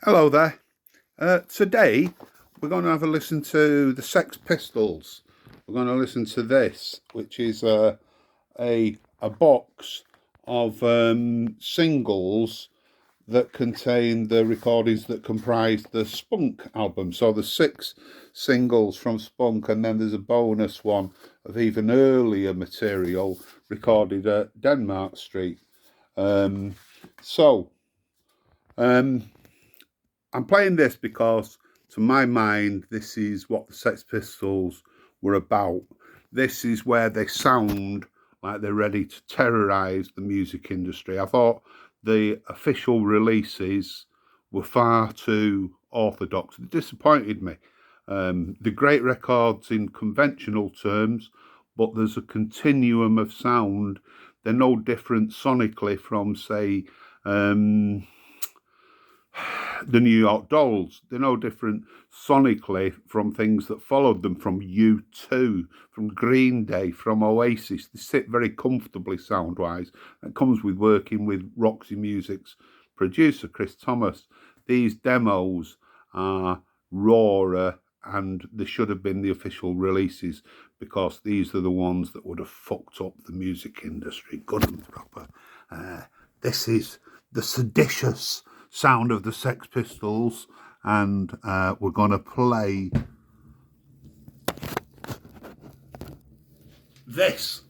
Hello there. Today we're going to have a listen to the Sex Pistols. We're going to listen to this, which is a box of singles that contain the recordings that comprise the Spunk album. So there's 6 singles from Spunk, and then there's a bonus one of even earlier material recorded at Denmark Street. I'm playing this because, to my mind, this is what the Sex Pistols were about. This is where they sound like they're ready to terrorise the music industry. I thought the official releases were far too orthodox. It disappointed me. They're great records in conventional terms, but there's a continuum of sound. They're no different sonically from, say, the New York Dolls. They're no different sonically from things that followed them, from U2, from Green Day, from Oasis. They sit very comfortably sound-wise. That comes with working with Roxy Music's producer, Chris Thomas. These demos are rawer, and they should have been the official releases, because these are the ones that would have fucked up the music industry good and proper. This is the seditious sound of the Sex Pistols, and we're going to play this.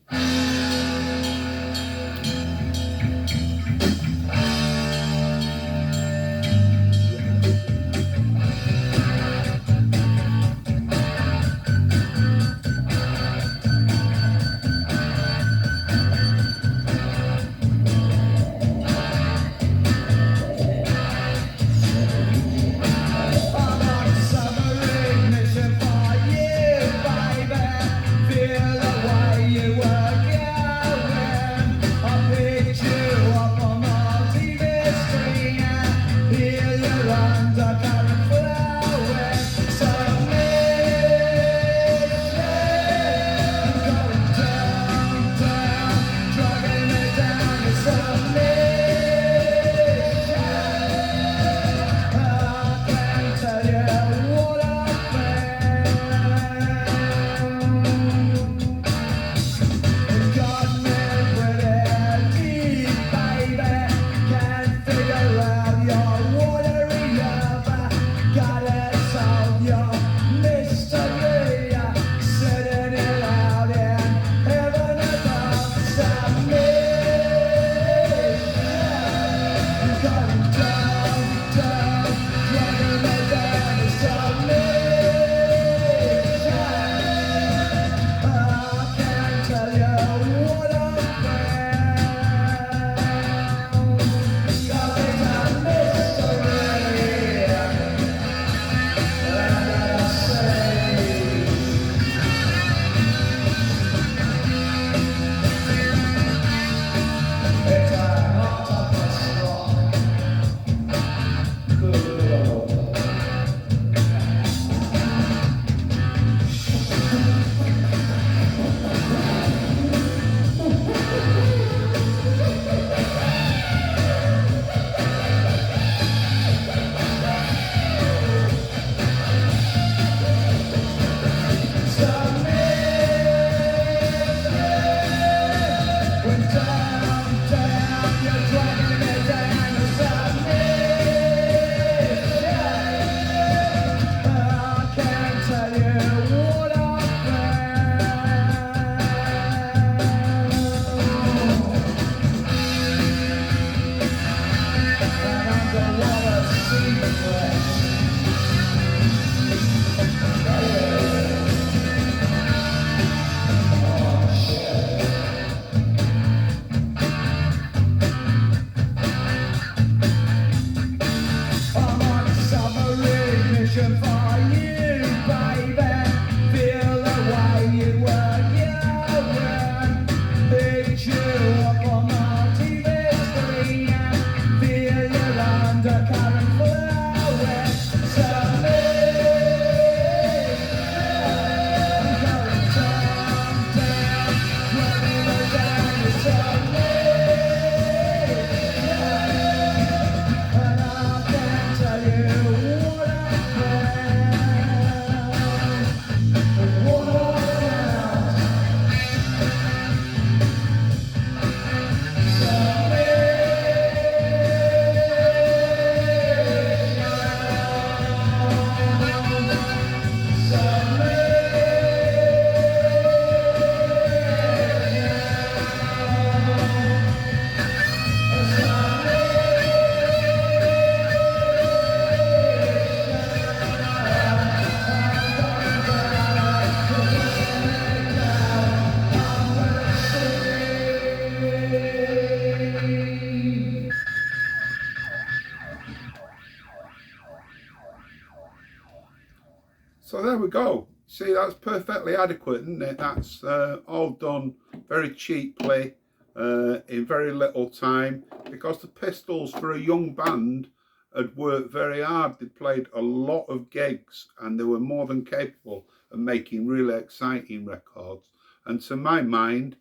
So there we go. See, that's perfectly adequate, isn't it? That's all done very cheaply, in very little time, because the Pistols, for a young band, had worked very hard. They played a lot of gigs and they were more than capable of making really exciting records. And to my mind,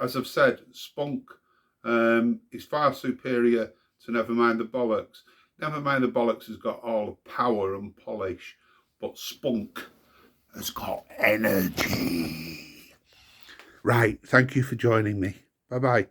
as I've said, Spunk is far superior to Nevermind the Bollocks. Nevermind the Bollocks has got all the power and polish, but Spunk has got energy. Right, thank you for joining me. Bye-bye.